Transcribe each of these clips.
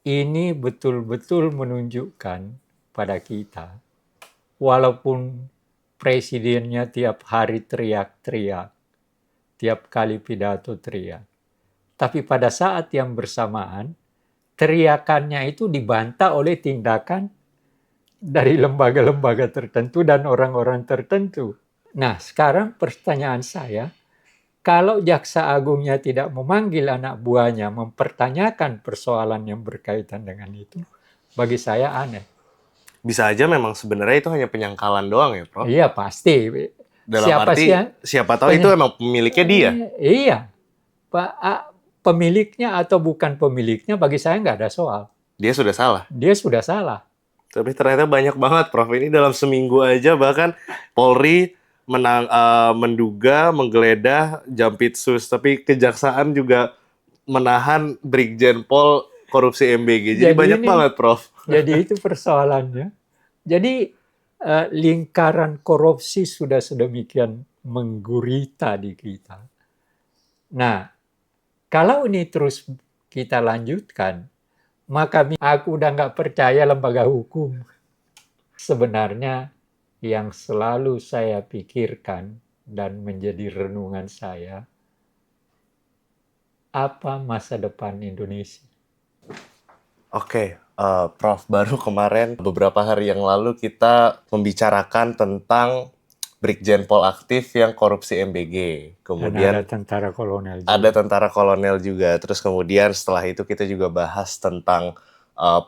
Ini betul-betul menunjukkan pada kita, walaupun presidennya tiap hari teriak-teriak, tiap kali pidato teriak, tapi pada saat yang bersamaan, teriakannya itu dibantah oleh tindakan dari lembaga-lembaga tertentu dan orang-orang tertentu. Nah, sekarang pertanyaan saya, kalau Jaksa Agungnya tidak memanggil anak buahnya mempertanyakan persoalan yang berkaitan dengan itu, bagi saya aneh. Bisa aja memang sebenarnya itu hanya penyangkalan doang ya, Prof. Iya, pasti. Dalam Siapa sih arti yang siapa tahu itu emang pemiliknya dia. Iya, Pak, pemiliknya atau bukan pemiliknya bagi saya nggak ada soal. Dia sudah salah. Dia sudah salah. Tapi ternyata banyak banget, Prof. Ini dalam seminggu aja bahkan Polri menduga, menggeledah Jampitsus. Tapi Kejaksaan juga menahan Brigjen Pol korupsi MBG. Jadi banyak banget, Prof. Jadi itu persoalannya. Jadi lingkaran korupsi sudah sedemikian menggurita di kita. Nah, kalau ini terus kita lanjutkan, maka aku udah nggak percaya lembaga hukum. Sebenarnya yang selalu saya pikirkan dan menjadi renungan saya, apa masa depan Indonesia? Oke, Prof. Baru kemarin beberapa hari yang lalu kita membicarakan tentang Brigjen Pol aktif yang korupsi MBG. Dan ada Kemudian tentara kolonel juga. ada tentara kolonel juga. Terus kemudian setelah itu kita juga bahas tentang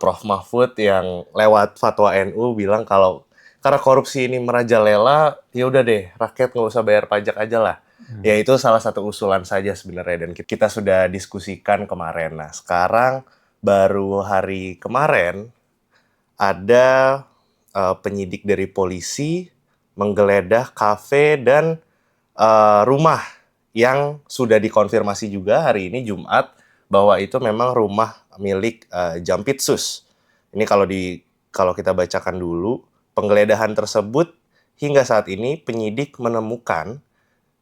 Prof. Mahfud yang lewat fatwa NU bilang kalau karena korupsi ini merajalela, ya udah deh, rakyat nggak usah bayar pajak aja lah. Ya itu salah satu usulan saja sebenarnya dan kita sudah diskusikan kemarin. Nah, sekarang baru hari kemarin ada penyidik dari polisi menggeledah kafe dan rumah yang sudah dikonfirmasi juga hari ini Jumat bahwa itu memang rumah milik Jampitsus. Ini kalau kita bacakan dulu, penggeledahan tersebut hingga saat ini penyidik menemukan,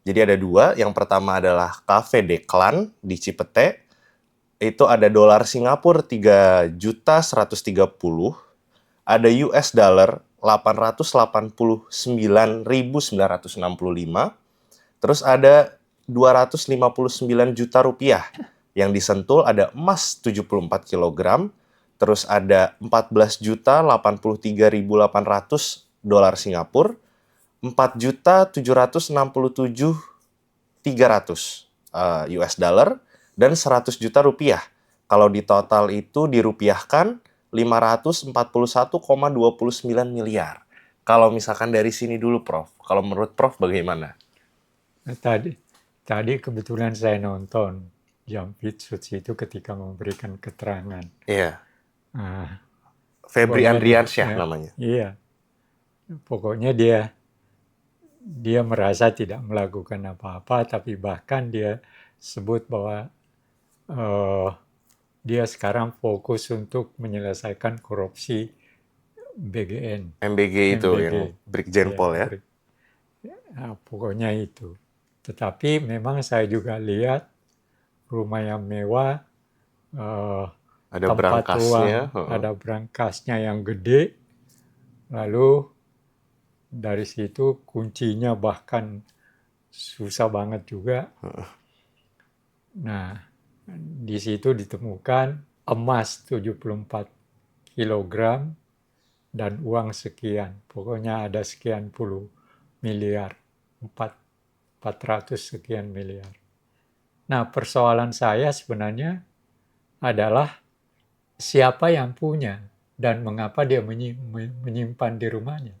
jadi ada dua, yang pertama adalah Cafe Deklan di Cipete, itu ada dolar Singapura 3.130.000, ada US dollar 889.965, terus ada 259 juta rupiah. Yang disentul ada emas 74 kg, terus ada 14.083.800 dolar Singapura, 4.767.300 US dollar, dan 100 juta rupiah. Kalau di total itu dirupiahkan 541,29 miliar. Kalau misalkan dari sini dulu, Prof. Kalau menurut Prof bagaimana? Nah, tadi kebetulan saya nonton Jampitsus itu ketika memberikan keterangan. Iya. Nah, Febri pokoknya Andriansyah namanya. iya, pokoknya dia merasa tidak melakukan apa-apa, tapi bahkan dia sebut bahwa dia sekarang fokus untuk menyelesaikan korupsi BGN, MBG itu MBG. yang Brigjen Ya, Pol ya. nah, pokoknya itu. Tetapi memang saya juga lihat rumah yang mewah, Ada tempat berangkasnya. ruang, ada brankas-nya yang gede, lalu dari situ kuncinya bahkan susah banget juga. Nah, di situ ditemukan emas 74 kilogram dan uang sekian. Pokoknya ada sekian puluh miliar, 400 sekian miliar. Nah, persoalan saya sebenarnya adalah siapa yang punya dan mengapa dia menyimpan di rumahnya.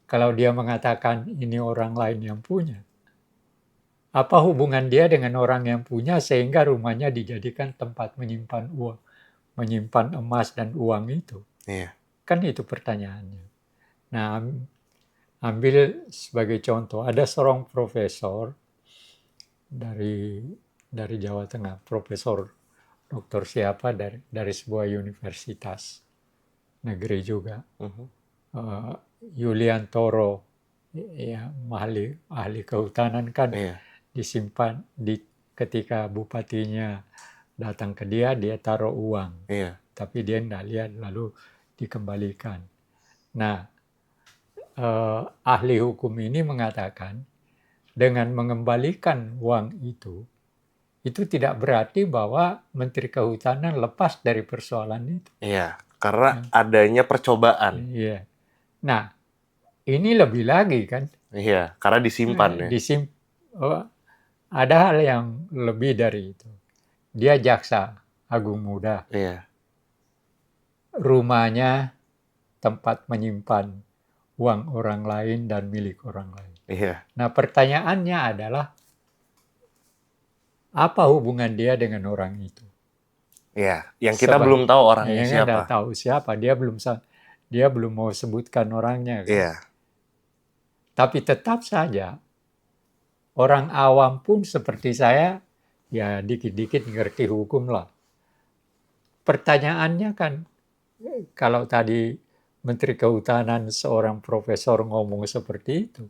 Kalau dia mengatakan ini orang lain yang punya, apa hubungan dia dengan orang yang punya sehingga rumahnya dijadikan tempat menyimpan uang, menyimpan emas dan uang itu? Iya. Kan itu pertanyaannya. Nah, ambil sebagai contoh, ada seorang profesor dari Jawa Tengah, profesor doktor siapa dari sebuah universitas negeri juga, Yuliantoro, ya ahli kehutanan kan, Iya. disimpan ketika bupatinya datang ke dia taruh uang. Iya. tapi dia tidak lihat lalu dikembalikan. Nah, ahli hukum ini mengatakan dengan mengembalikan uang itu tidak berarti bahwa Menteri Kehutanan lepas dari persoalan itu. Iya, karena adanya percobaan. Iya. Nah, ini lebih lagi kan, Iya, karena disimpan ya. ada hal yang lebih dari itu. Dia jaksa agung muda, Iya, rumahnya tempat menyimpan uang orang lain dan milik orang lain. iya, Nah, pertanyaannya adalah apa hubungan dia dengan orang itu? iya. Yang kita belum tahu orangnya Yang siapa. nggak tahu siapa, dia belum mau sebutkan orangnya kan. Iya, Tapi tetap saja orang awam pun seperti saya ya dikit-dikit ngerti hukum lah. Pertanyaannya kan kalau tadi Menteri Kehutanan seorang profesor ngomong seperti itu,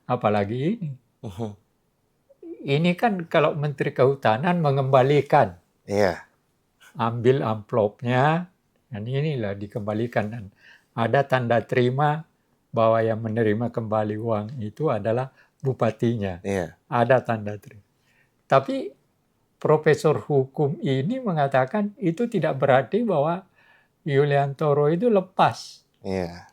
apalagi ini. Mhm. Ini kan kalau Menteri Kehutanan mengembalikan, Iya, ambil amplopnya, dan inilah dikembalikan. Dan ada tanda terima bahwa yang menerima kembali uang itu adalah bupatinya. iya, Ada tanda terima. Tapi profesor hukum ini mengatakan itu tidak berarti bahwa Yuliantoro itu lepas. iya,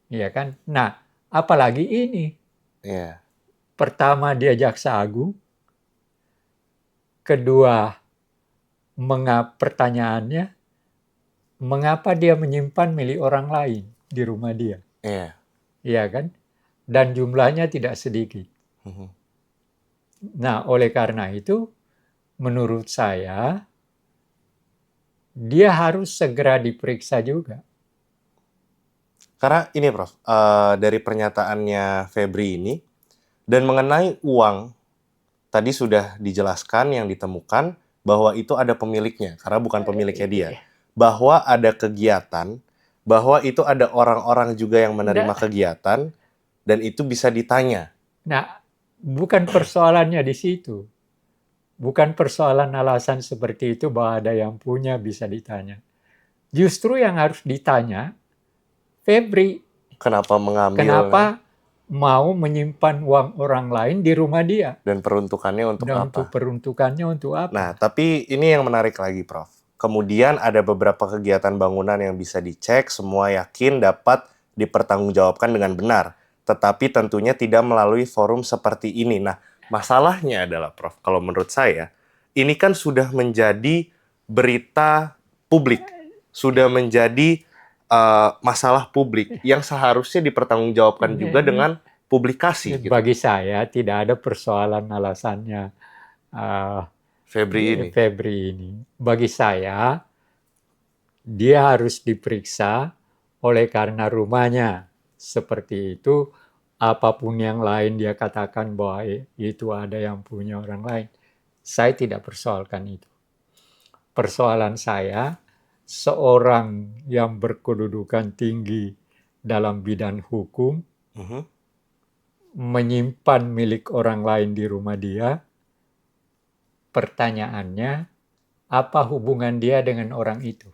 Ya kan? Nah, apalagi ini. iya, Pertama dia jaksa agung. Kedua, pertanyaannya, mengapa dia menyimpan milik orang lain di rumah dia? iya. Iya kan? Dan jumlahnya tidak sedikit. Mhm. Nah, oleh karena itu, menurut saya, dia harus segera diperiksa juga. Karena ini Prof, dari pernyataannya Febri ini, dan mengenai uang, tadi sudah dijelaskan yang ditemukan bahwa itu ada pemiliknya, karena bukan pemiliknya dia. Bahwa ada kegiatan, bahwa itu ada orang-orang juga yang menerima kegiatan, dan itu bisa ditanya. Nah, bukan persoalannya di situ. Bukan persoalan alasan seperti itu bahwa ada yang punya bisa ditanya. Justru yang harus ditanya, Febri, Kenapa mengambil kenapa mau menyimpan uang orang lain di rumah dia? dan peruntukannya untuk Dan apa? peruntukannya untuk apa? Nah, tapi ini yang menarik lagi, Prof. Kemudian ada beberapa kegiatan bangunan yang bisa dicek, semua yakin dapat dipertanggungjawabkan dengan benar. Tetapi tentunya tidak melalui forum seperti ini. Nah, masalahnya adalah, Prof, kalau menurut saya, ini kan sudah menjadi berita publik. Sudah menjadi masalah publik yang seharusnya dipertanggungjawabkan juga dengan publikasi. Gitu. Bagi saya tidak ada persoalan alasannya Febri ini. Bagi saya, dia harus diperiksa oleh karena rumahnya seperti itu. Apapun yang lain dia katakan bahwa itu ada yang punya orang lain. Saya tidak persoalkan itu. Persoalan saya, seorang yang berkedudukan tinggi dalam bidang hukum, menyimpan milik orang lain di rumah dia, pertanyaannya, apa hubungan dia dengan orang itu?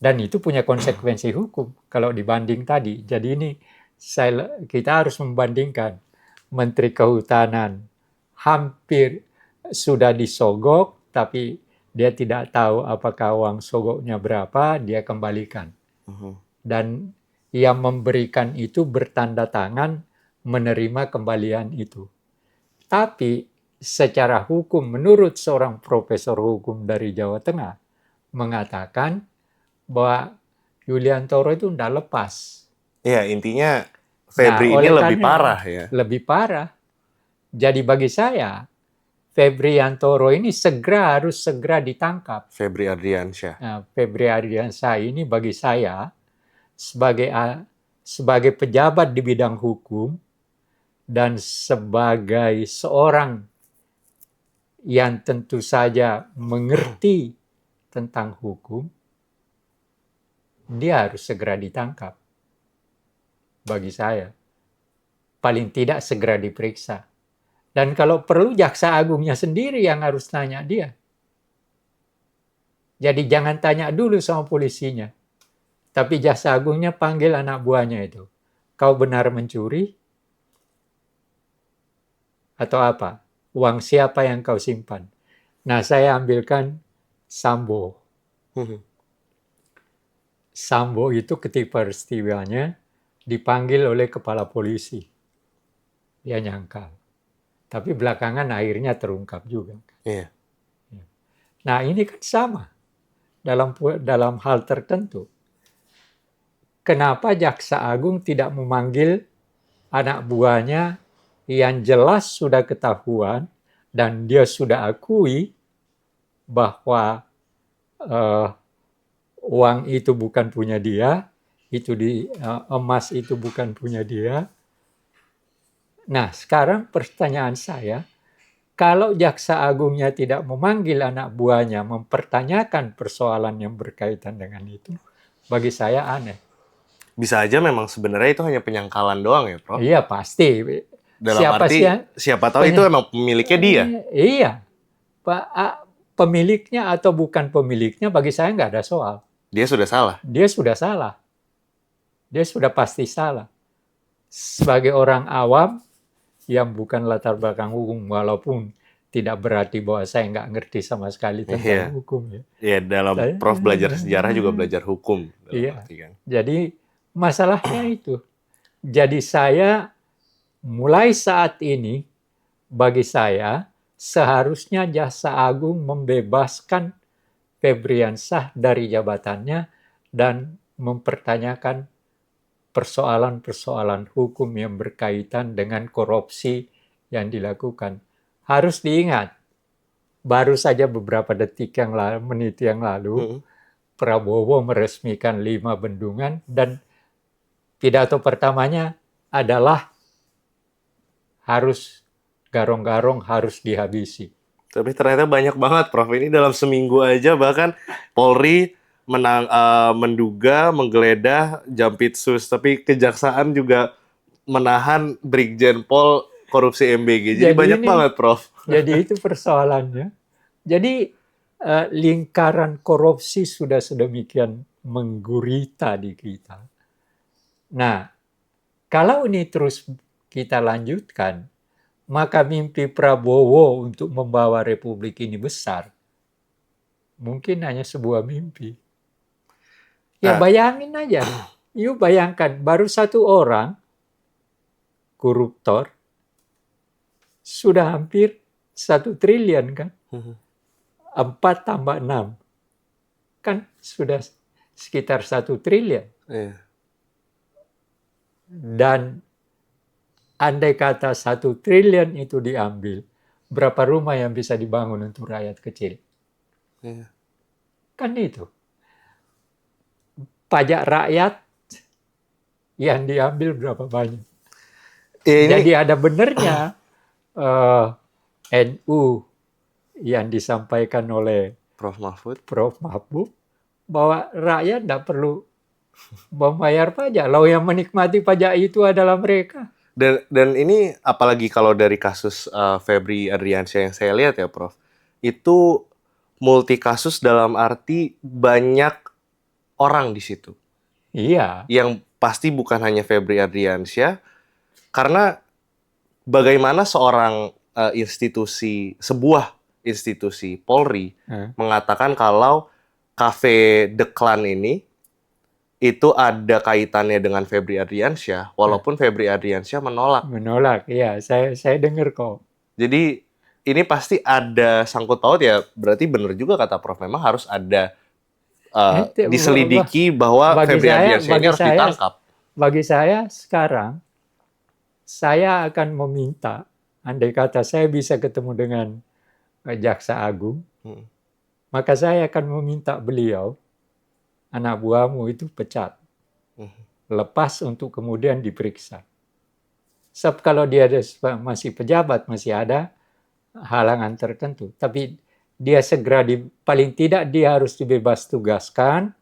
Dan itu punya konsekuensi hukum kalau dibanding tadi. Jadi ini kita harus membandingkan. Menteri Kehutanan hampir sudah disogok, tapi dia tidak tahu apakah uang sogoknya berapa, dia kembalikan. Dan yang memberikan itu bertanda tangan menerima kembalian itu. Tapi secara hukum, menurut seorang profesor hukum dari Jawa Tengah, mengatakan bahwa Yuliantoro itu tidak lepas. Ya, intinya Febri ini lebih parah ya. Lebih parah. Jadi bagi saya, Febriantoro ini harus segera ditangkap. Febri Ardiansyah. Nah, Febri Ardiansyah ini bagi saya sebagai pejabat di bidang hukum dan sebagai seorang yang tentu saja mengerti tentang hukum, dia harus segera ditangkap. Bagi saya, paling tidak segera diperiksa. Dan kalau perlu jaksa agungnya sendiri yang harus tanya dia. Jadi jangan tanya dulu sama polisinya. Tapi jaksa agungnya panggil anak buahnya itu. Kau benar mencuri? Atau apa? Uang siapa yang kau simpan? Nah, saya ambilkan Sambo. Sambo itu ketika peristiwanya dipanggil oleh kepala polisi. Dia nyangkal. Tapi belakangan akhirnya terungkap juga. Iya. Nah, ini kan sama dalam hal tertentu. Kenapa Jaksa Agung tidak memanggil anak buahnya yang jelas sudah ketahuan dan dia sudah akui bahwa uang itu bukan punya dia, emas itu bukan punya dia. Nah, sekarang pertanyaan saya, kalau Jaksa Agungnya tidak memanggil anak buahnya mempertanyakan persoalan yang berkaitan dengan itu, bagi saya aneh. Bisa aja memang sebenarnya itu hanya penyangkalan doang ya, Prof? Iya, pasti. Dalam arti, siapa tahu itu emang pemiliknya dia. Iya. Pemiliknya atau bukan pemiliknya, bagi saya nggak ada soal. Dia sudah salah. Dia sudah salah. Dia sudah pasti salah. Sebagai orang awam yang bukan latar belakang hukum, walaupun tidak berarti bahwa saya nggak ngerti sama sekali tentang hukum. Iya, dalam Prof belajar sejarah juga belajar hukum. Iya. Jadi masalahnya itu. Jadi saya mulai saat ini, bagi saya, seharusnya Jaksa Agung membebaskan Febriansyah dari jabatannya dan mempertanyakan persoalan-persoalan hukum yang berkaitan dengan korupsi yang dilakukan. Harus diingat, baru saja beberapa menit yang lalu, Prabowo meresmikan 5 bendungan dan pidato pertamanya adalah harus garong-garong harus dihabisi. Tapi ternyata banyak banget, Prof. Ini dalam seminggu aja bahkan Polri menduga, menggeledah Jampitsus, tapi Kejaksaan juga menahan Brigjen Pol korupsi MBG. Jadi banyak banget, Prof. Jadi itu persoalannya. Jadi lingkaran korupsi sudah sedemikian menggurita di kita. Nah, kalau ini terus kita lanjutkan, maka mimpi Prabowo untuk membawa Republik ini besar mungkin hanya sebuah mimpi. Ya bayangin aja. Yuk bayangkan, baru 1 orang koruptor sudah hampir 1 triliun kan? 4 tambah 6. Kan sudah sekitar 1 triliun. Dan andai kata 1 triliun itu diambil, berapa rumah yang bisa dibangun untuk rakyat kecil? Kan itu. Pajak rakyat yang diambil berapa banyak? Jadi ada benernya NU yang disampaikan oleh Prof Mahfud bahwa rakyat tidak perlu membayar pajak. Lalu yang menikmati pajak itu adalah mereka. Dan ini apalagi kalau dari kasus Febri Adriansyah yang saya lihat ya, Prof, itu multi kasus dalam arti banyak orang di situ. Iya. Yang pasti bukan hanya Febri Adriansyah, karena bagaimana seorang sebuah institusi Polri mengatakan kalau Cafe The Clan ini itu ada kaitannya dengan Febri Adriansyah, walaupun Febri Adriansyah menolak. Menolak, iya. Saya dengar kok. Jadi ini pasti ada sangkut paut ya, berarti benar juga kata Prof, memang harus ada diselidiki bahwa Febri Adriansyah ini harus ditangkap. Bagi saya sekarang, saya akan meminta, andai kata saya bisa ketemu dengan Jaksa Agung, maka saya akan meminta beliau, anak buahmu itu pecat. Lepas untuk kemudian diperiksa. Sebab kalau dia masih pejabat, masih ada halangan tertentu. Tapi dia segera, paling tidak dia harus dibebas tugaskan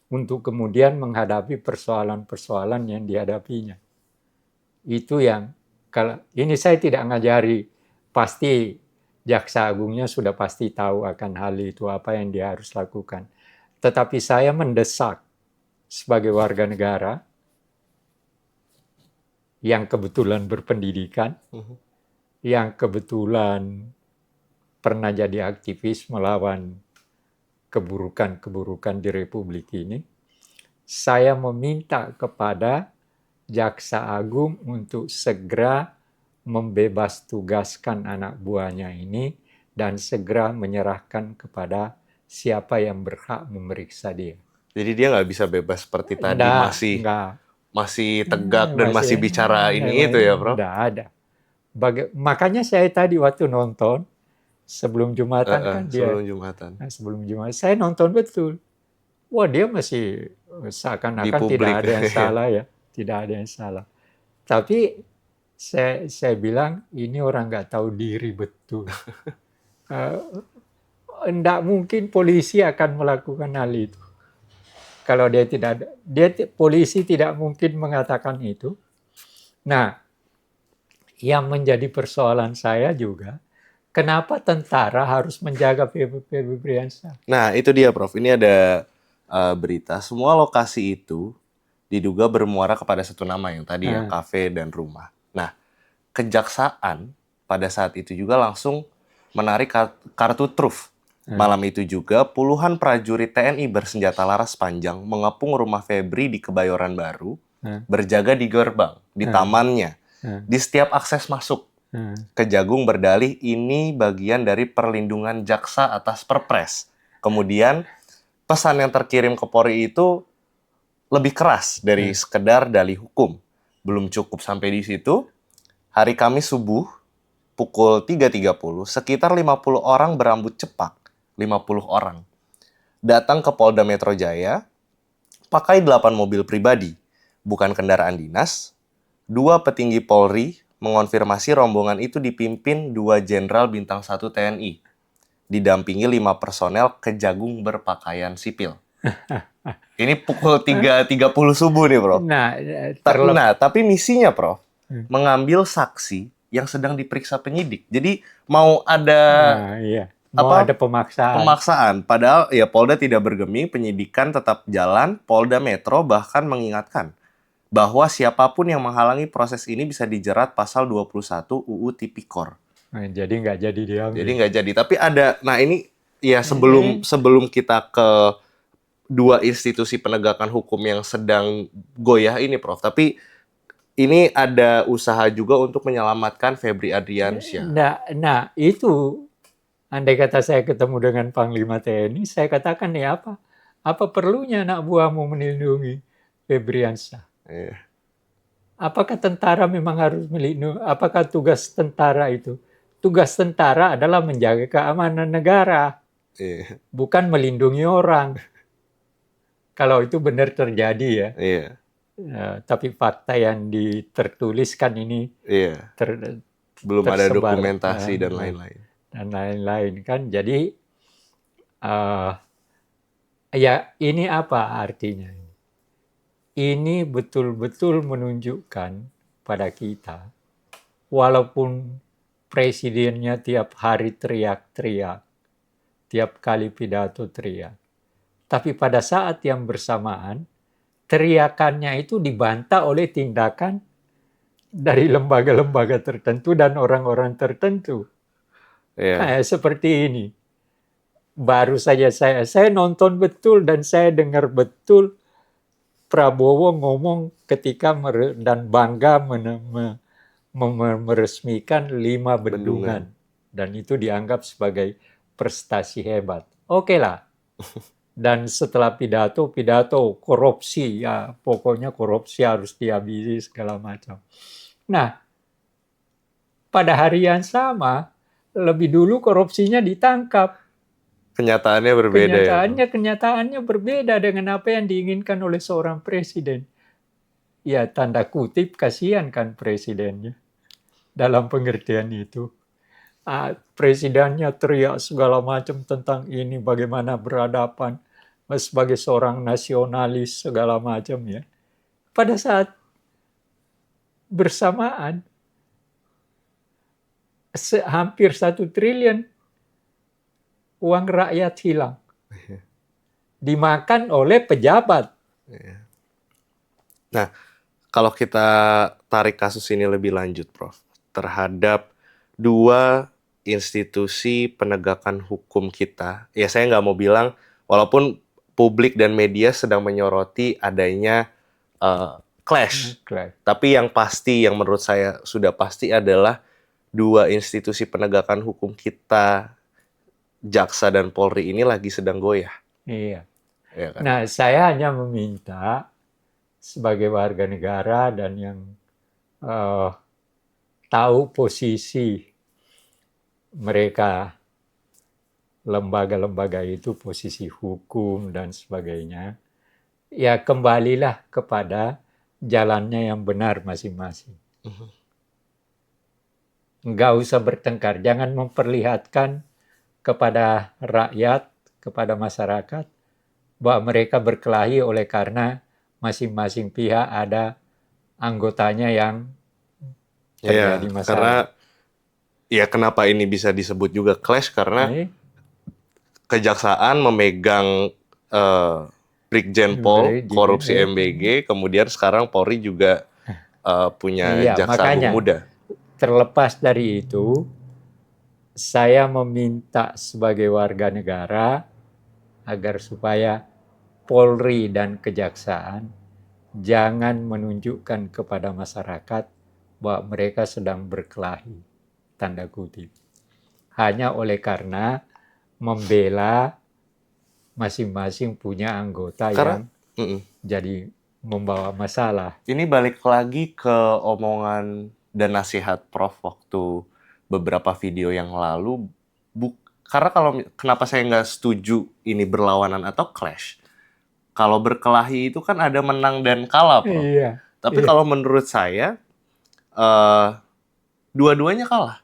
untuk kemudian menghadapi persoalan-persoalan yang dihadapinya. Itu yang, kalau ini saya tidak ngajari pasti Jaksa Agungnya sudah pasti tahu akan hal itu, apa yang dia harus lakukan. Tetapi saya mendesak sebagai warga negara yang kebetulan berpendidikan, yang kebetulan pernah jadi aktivis melawan keburukan-keburukan di Republik ini, saya meminta kepada Jaksa Agung untuk segera membebas tugaskan anak buahnya ini dan segera menyerahkan kepada siapa yang berhak memeriksa dia. Jadi dia nggak bisa bebas seperti tadi, Enggak. masih tegak dan masih bicara ini itu ya, Prof? Enggak ada. Makanya saya tadi waktu nonton, sebelum Jumatan kan dia, Sebelum Jumatan. sebelum Jumatan, saya nonton betul. Wah, dia masih seakan-akan Di tidak publik. ada yang salah ya. Tidak ada yang salah. Tapi saya bilang, ini orang nggak tahu diri betul. Enggak mungkin polisi akan melakukan hal itu. Kalau dia tidak ada, polisi tidak mungkin mengatakan itu. Nah, yang menjadi persoalan saya juga, kenapa tentara harus menjaga Febriansyah? Nah, itu dia, Prof. Ini ada berita, semua lokasi itu diduga bermuara kepada satu nama yang tadi ya, kafe dan rumah. Nah, kejaksaan pada saat itu juga langsung menarik kartu truf. Malam itu juga puluhan prajurit TNI bersenjata laras panjang mengepung rumah Febri di Kebayoran Baru, berjaga di gerbang, di tamannya, di setiap akses masuk. Kejagung berdalih ini bagian dari perlindungan jaksa atas perpres. Kemudian pesan yang terkirim ke Polri itu lebih keras dari sekedar dalih hukum. Belum cukup sampai di situ, hari Kamis subuh pukul 3.30, sekitar 50 orang berambut cepak, 50 orang, datang ke Polda Metro Jaya, pakai 8 mobil pribadi, bukan kendaraan dinas. 2 petinggi Polri mengonfirmasi rombongan itu dipimpin 2 Jenderal Bintang 1 TNI, didampingi 5 personel Kejagung berpakaian sipil. Ini pukul 3.30 subuh nih, Prof. Nah, tapi misinya, Prof, mengambil saksi yang sedang diperiksa penyidik. Jadi mau ada ada pemaksaan. Padahal ya Polda tidak bergeming, penyidikan tetap jalan. Polda Metro bahkan mengingatkan bahwa siapapun yang menghalangi proses ini bisa dijerat pasal 21 UU Tipikor. Jadi nggak jadi diambil. Jadi nggak jadi. Tapi ada, nah ini ya sebelum kita ke 2 institusi penegakan hukum yang sedang goyah ini, Prof. Tapi ini ada usaha juga untuk menyelamatkan Febri Adriansyah. Nah, itu andai kata saya ketemu dengan Panglima TNI, saya katakan ya apa perlunya anak buahmu melindungi Febriansyah? Apakah tentara memang harus melindungi? Apakah tugas tentara itu? Tugas tentara adalah menjaga keamanan negara, bukan melindungi orang. Kalau itu benar terjadi ya. Tapi fakta yang tertuliskan ini belum ada dokumentasi dan lain-lain. Dan lain-lain kan. Jadi ya ini apa artinya? Ini betul-betul menunjukkan pada kita, walaupun presidennya tiap hari teriak-teriak, tiap kali pidato teriak, tapi pada saat yang bersamaan, teriakannya itu dibantah oleh tindakan dari lembaga-lembaga tertentu dan orang-orang tertentu. Seperti ini. Baru saja saya nonton betul dan saya dengar betul Prabowo ngomong ketika dan bangga meresmikan 5 bendungan. Dan itu dianggap sebagai prestasi hebat. Oke lah. Dan setelah pidato korupsi, ya pokoknya korupsi harus dihabisi segala macam. Nah, pada hari yang sama, lebih dulu korupsinya ditangkap. Kenyataannya berbeda. Kenyataannya berbeda dengan apa yang diinginkan oleh seorang presiden. Ya, tanda kutip, kasihan kan presidennya. Dalam pengertian itu. Presidennya teriak segala macam tentang ini, bagaimana berhadapan sebagai seorang nasionalis segala macam ya. Pada saat bersamaan hampir 1 triliun uang rakyat hilang. Dimakan oleh pejabat. Nah, kalau kita tarik kasus ini lebih lanjut, Prof, terhadap 2 institusi penegakan hukum kita, ya saya nggak mau bilang, walaupun publik dan media sedang menyoroti adanya clash, tapi yang pasti, yang menurut saya sudah pasti adalah 2 institusi penegakan hukum kita, Jaksa dan Polri ini lagi sedang goyah. Iya. Ya kan? Nah, saya hanya meminta sebagai warga negara dan yang tahu posisi mereka, lembaga-lembaga itu, posisi hukum dan sebagainya, ya kembalilah kepada jalannya yang benar masing-masing. Nggak usah bertengkar, jangan memperlihatkan kepada rakyat, kepada masyarakat, bahwa mereka berkelahi oleh karena masing-masing pihak ada anggotanya yang terjadi masalah. Karena ya kenapa ini bisa disebut juga clash, karena kejaksaan memegang Brigjen Pol, korupsi MBG, kemudian sekarang Polri juga punya Jaksa Agung Muda. Terlepas dari itu, saya meminta sebagai warga negara agar supaya Polri dan Kejaksaan jangan menunjukkan kepada masyarakat bahwa mereka sedang berkelahi, tanda kutip, hanya oleh karena membela masing-masing punya anggota yang jadi membawa masalah. Ini balik lagi ke omongan dan nasihat Prof waktu beberapa video yang lalu. Karena kenapa saya nggak setuju ini berlawanan atau clash? Kalau berkelahi itu kan ada menang dan kalah, Prof. Iya. Tapi kalau menurut saya, dua-duanya kalah.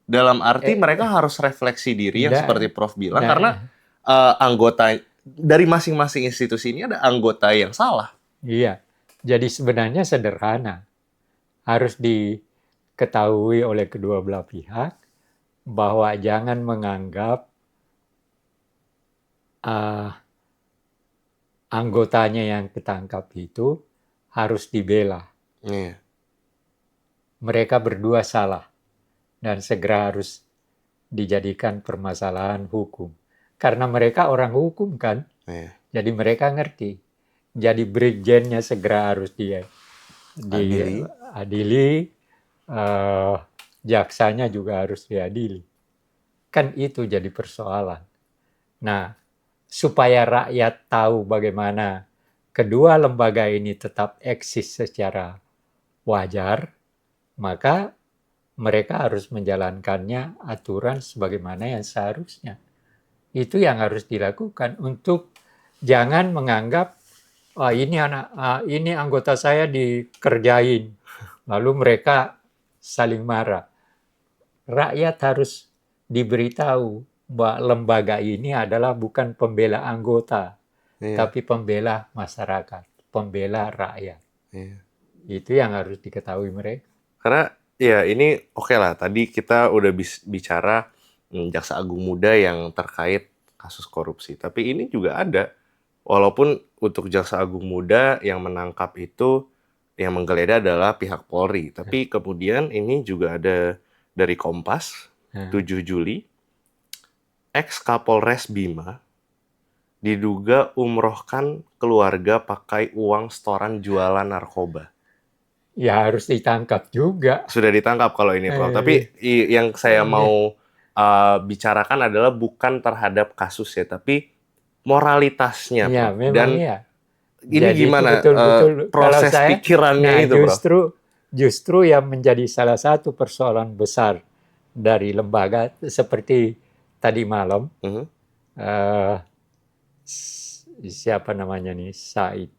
Dalam arti mereka harus refleksi diri yang seperti Prof bilang, karena anggota dari masing-masing institusi ini ada anggota yang salah. Iya, jadi sebenarnya sederhana. Harus diketahui oleh kedua belah pihak bahwa jangan menganggap anggotanya yang ketangkap itu harus dibela. Iya. Mereka berdua salah dan segera harus dijadikan permasalahan hukum. Karena mereka orang hukum kan, jadi mereka ngerti. Jadi brigjennya segera harus diadili, jaksanya juga harus diadili. Kan itu jadi persoalan. Nah, supaya rakyat tahu bagaimana kedua lembaga ini tetap eksis secara wajar, maka mereka harus menjalankannya aturan sebagaimana yang seharusnya. Itu yang harus dilakukan untuk jangan menganggap ini anggota saya dikerjain, lalu mereka saling marah. Rakyat harus diberitahu bahwa lembaga ini adalah bukan pembela anggota, tapi pembela masyarakat, pembela rakyat. Itu yang harus diketahui mereka. Karena ya ini oke lah, tadi kita udah bicara Jaksa Agung Muda yang terkait kasus korupsi. Tapi ini juga ada, walaupun untuk Jaksa Agung Muda yang menangkap itu, yang menggeledah adalah pihak Polri. Tapi kemudian ini juga ada dari Kompas, 7 Juli, ex-Kapolres Bima diduga umrohkan keluarga pakai uang setoran jualan narkoba. Ya harus ditangkap juga. Sudah ditangkap kalau ini, Prof. Tapi yang saya mau bicarakan adalah bukan terhadap kasus ya, tapi moralitasnya, Ya, Prof. memang Dan ini jadi gimana betul-betul, proses pikirannya itu, Prof? Justru yang menjadi salah satu persoalan besar dari lembaga seperti tadi malam, siapa namanya nih, Said,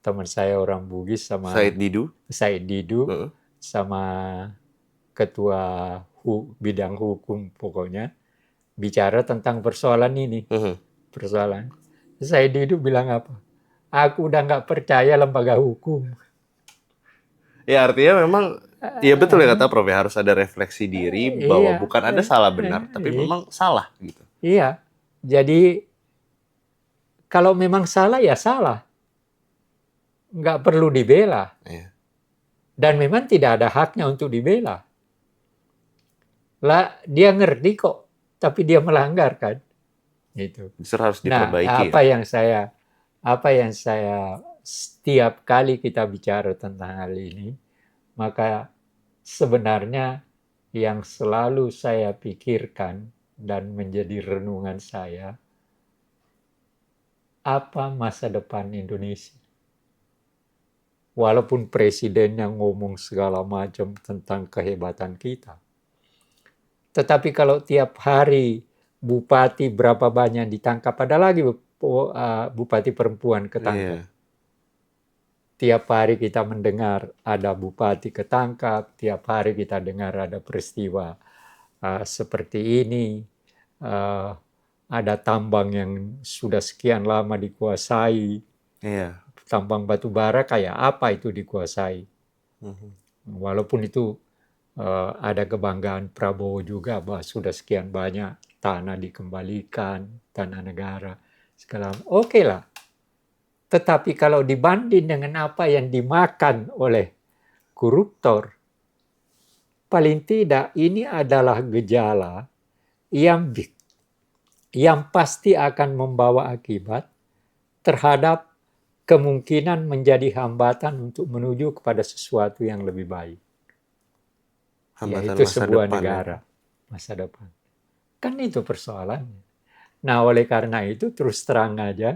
teman saya orang Bugis, sama Said Didu, sama ketua bidang hukum pokoknya, bicara tentang persoalan ini. Persoalan. Said Didu bilang apa? Aku udah nggak percaya lembaga hukum. Ya artinya memang Iya betul ya kata Prof, ya, harus ada refleksi diri bahwa Iya, bukan ada salah benar, tapi memang salah gitu. iya. Jadi kalau memang salah ya salah, nggak perlu dibela. Iya. Dan memang tidak ada haknya untuk dibela. Lah, dia ngerti kok, tapi dia melanggar kan, gitu. Justru harus Nah, diperbaiki ya. apa yang saya setiap kali kita bicara tentang hal ini, maka sebenarnya yang selalu saya pikirkan dan menjadi renungan saya, apa masa depan Indonesia? Walaupun presidennya ngomong segala macam tentang kehebatan kita, tetapi kalau tiap hari bupati berapa banyak ditangkap, ada lagi bupati perempuan ketangkap. Iya. Tiap hari kita mendengar ada bupati ketangkap, tiap hari kita dengar ada peristiwa seperti ini, ada tambang yang sudah sekian lama dikuasai, Iya. tambang batu bara kayak apa itu dikuasai. Mhm. Walaupun itu ada kebanggaan Prabowo juga bahwa sudah sekian banyak tanah dikembalikan, tanah negara, segala oke lah. Tetapi kalau dibanding dengan apa yang dimakan oleh koruptor, paling tidak ini adalah gejala yang pasti akan membawa akibat terhadap kemungkinan menjadi hambatan untuk menuju kepada sesuatu yang lebih baik. Hambatan Yaitu masa sebuah depan ya. negara, masa depan. Kan itu persoalannya. Nah, oleh karena itu terus terang aja,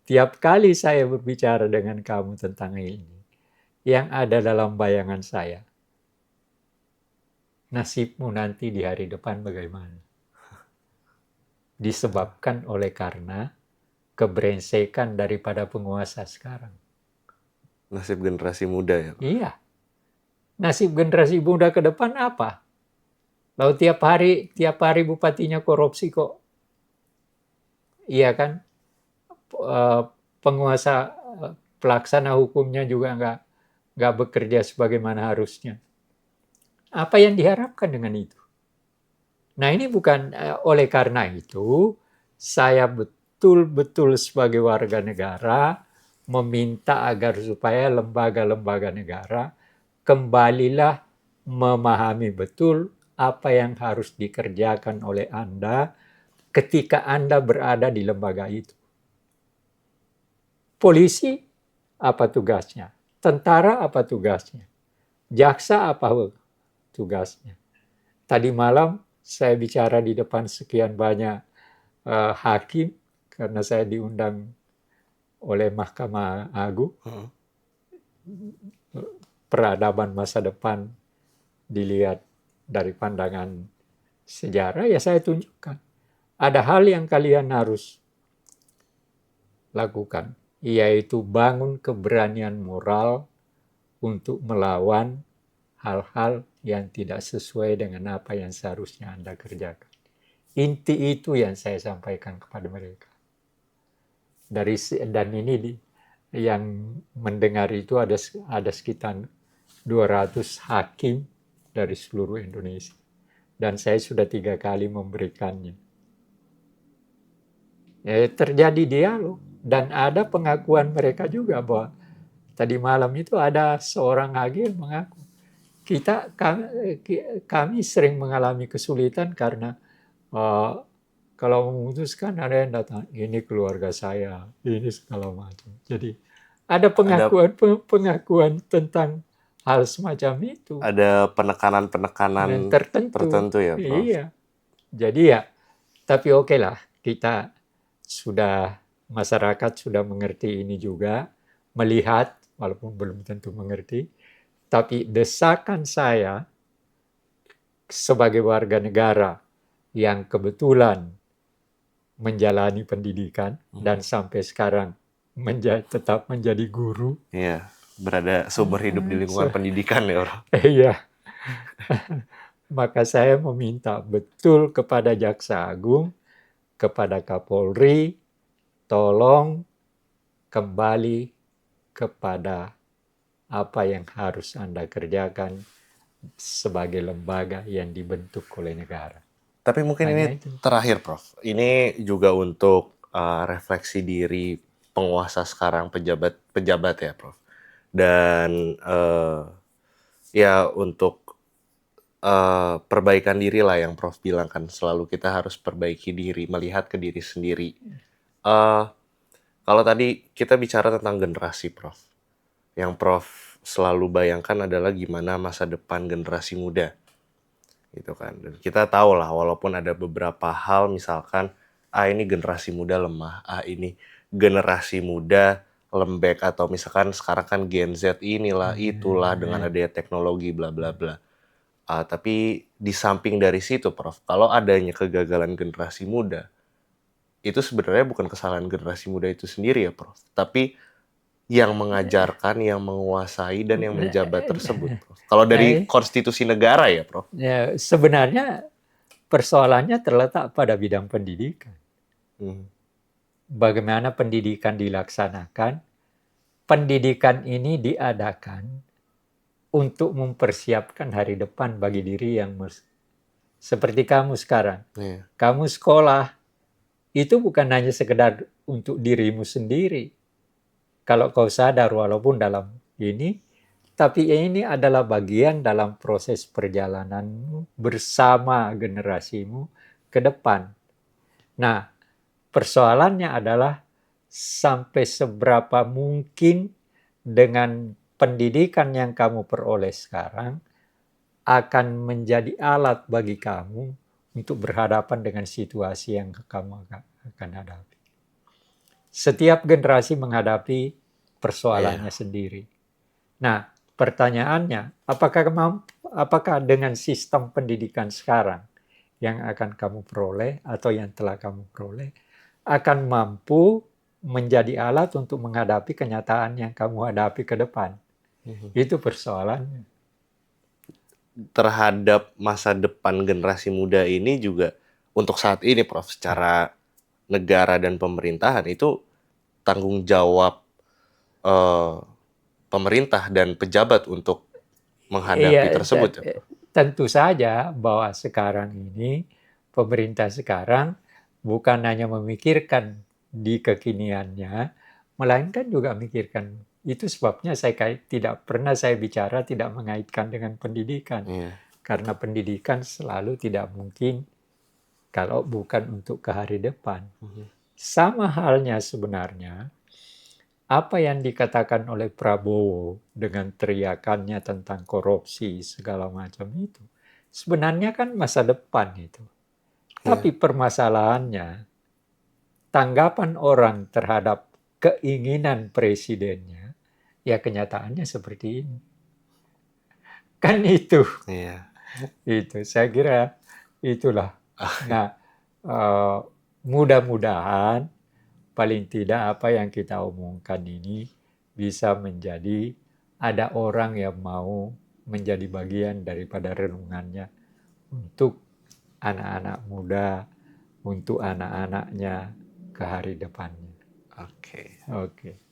tiap kali saya berbicara dengan kamu tentang ini, yang ada dalam bayangan saya, nasibmu nanti di hari depan bagaimana? Disebabkan oleh karena kebrengsekan daripada penguasa sekarang. Nasib generasi muda ya. Iya. Nasib generasi muda ke depan apa? Lalu tiap hari bupatinya korupsi kok. Iya kan? Penguasa pelaksana hukumnya juga nggak bekerja sebagaimana harusnya. Apa yang diharapkan dengan itu? Nah ini bukan oleh karena itu saya betul-betul sebagai warga negara meminta agar supaya lembaga-lembaga negara kembalilah memahami betul apa yang harus dikerjakan oleh Anda ketika Anda berada di lembaga itu. Polisi apa tugasnya? Tentara apa tugasnya? Jaksa apa tugasnya? Tadi malam saya bicara di depan sekian banyak hakim karena saya diundang oleh Mahkamah Agung. Peradaban masa depan dilihat dari pandangan sejarah, ya saya tunjukkan. Ada hal yang kalian harus lakukan, yaitu bangun keberanian moral untuk melawan hal-hal yang tidak sesuai dengan apa yang seharusnya Anda kerjakan. Inti itu yang saya sampaikan kepada mereka. Dan ini yang mendengar itu ada sekitar 200 hakim dari seluruh Indonesia. Dan saya sudah 3 kali memberikannya. Terjadi dialog. Dan ada pengakuan mereka juga bahwa tadi malam itu ada seorang hakim mengaku, kami sering mengalami kesulitan karena kalau memutuskan ada yang datang, ini keluarga saya, ini segala macam. Jadi ada pengakuan tentang hal semacam itu. Ada penekanan-penekanan tertentu ya, Prof. Iya. Jadi ya, tapi oke lah, masyarakat sudah mengerti ini juga, melihat walaupun belum tentu mengerti, tapi desakan saya sebagai warga negara yang kebetulan menjalani pendidikan dan sampai sekarang tetap menjadi guru. Iya, berada seumur hidup di lingkungan pendidikan ya, Prof. Iya. Maka saya meminta betul kepada Jaksa Agung, kepada Kapolri, tolong kembali kepada apa yang harus Anda kerjakan sebagai lembaga yang dibentuk oleh negara. Tapi mungkin ini Hanya itu. terakhir, Prof. Ini juga untuk refleksi diri penguasa sekarang, pejabat ya, Prof. Dan ya untuk perbaikan diri lah yang Prof bilang kan, selalu kita harus perbaiki diri, melihat ke diri sendiri. Kalau tadi kita bicara tentang generasi, Prof. Yang Prof selalu bayangkan adalah gimana masa depan generasi muda. Gitu kan. Dan kita tahu lah, walaupun ada beberapa hal, misalkan ini generasi muda lemah, ini generasi muda lembek, atau misalkan sekarang kan Gen Z inilah itulah dengan adanya teknologi bla bla bla. Tapi di samping dari situ, Prof, kalau adanya kegagalan generasi muda, itu sebenarnya bukan kesalahan generasi muda itu sendiri ya, Prof, tapi yang mengajarkan, yang menguasai, dan yang menjabat tersebut, Prof. Kalau dari konstitusi negara ya, Prof. Ya, sebenarnya persoalannya terletak pada bidang pendidikan. Bagaimana pendidikan dilaksanakan? Pendidikan ini diadakan untuk mempersiapkan hari depan bagi diri yang seperti kamu sekarang. Kamu sekolah, itu bukan hanya sekedar untuk dirimu sendiri. Kalau kau sadar, walaupun dalam ini, tapi ini adalah bagian dalam proses perjalananmu bersama generasimu ke depan. Nah, persoalannya adalah sampai seberapa mungkin dengan pendidikan yang kamu peroleh sekarang akan menjadi alat bagi kamu untuk berhadapan dengan situasi yang kamu akan hadapi. Setiap generasi menghadapi persoalannya sendiri. Nah, pertanyaannya, apakah dengan sistem pendidikan sekarang yang akan kamu peroleh atau yang telah kamu peroleh akan mampu menjadi alat untuk menghadapi kenyataan yang kamu hadapi ke depan? Itu persoalannya. Terhadap masa depan generasi muda ini juga untuk saat ini, Prof, secara negara dan pemerintahan itu tanggung jawab pemerintah dan pejabat untuk menghadapi tersebut. Tentu saja bahwa sekarang ini pemerintah sekarang bukan hanya memikirkan di kekiniannya, melainkan juga memikirkan. Itu sebabnya tidak pernah saya bicara tidak mengaitkan dengan pendidikan. Karena pendidikan selalu tidak mungkin kalau bukan untuk ke hari depan. Sama halnya sebenarnya apa yang dikatakan oleh Prabowo dengan teriakannya tentang korupsi segala macam itu. Sebenarnya kan masa depan itu. Tapi permasalahannya, tanggapan orang terhadap keinginan presidennya, ya kenyataannya seperti ini. Kan itu. Itu, saya kira itulah. Nah, mudah-mudahan paling tidak apa yang kita omongkan ini bisa menjadi ada orang yang mau menjadi bagian daripada renungannya untuk anak-anak muda, untuk anak-anaknya ke hari depannya. Oke.